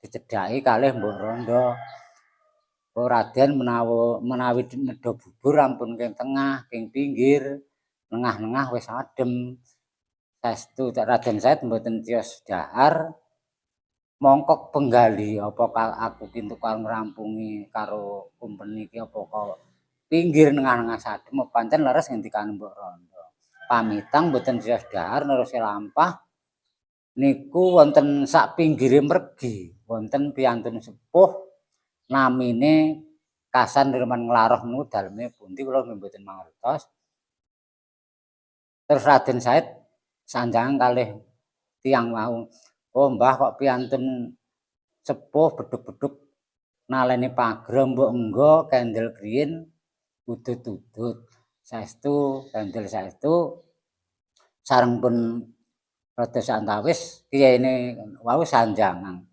dicedhaki kalih Mbok Rondo. Oh Raden menawi nedha bubur ampun king tengah, king pinggir, nengah-nengah wis adem. Saestu Raden Said mboten tiyos dhahar. Mongkok penggali apa aku kintu karo ngrampungi karo kumpeni iki apa kok pinggir nengah-nengah sadem pancen leres ngendikane Mbok Rondo. Pamitang mboten tiyos dhahar neruse lampah niku wonten sak pinggire mregi, wonten piyantun sepuh namine Kasan Nirman Nglaroh niku daleme pundi kula mboten mangertos. Terus Raden Said sanjangan kalih tiyang wau. Oh Mbah kok piyantun sepuh beduk-beduk naleni pagra mbok enggo kendel griyin udut-udut. Saestu kendel saestu sareng pun rada santawis kiyene wau sanjangan.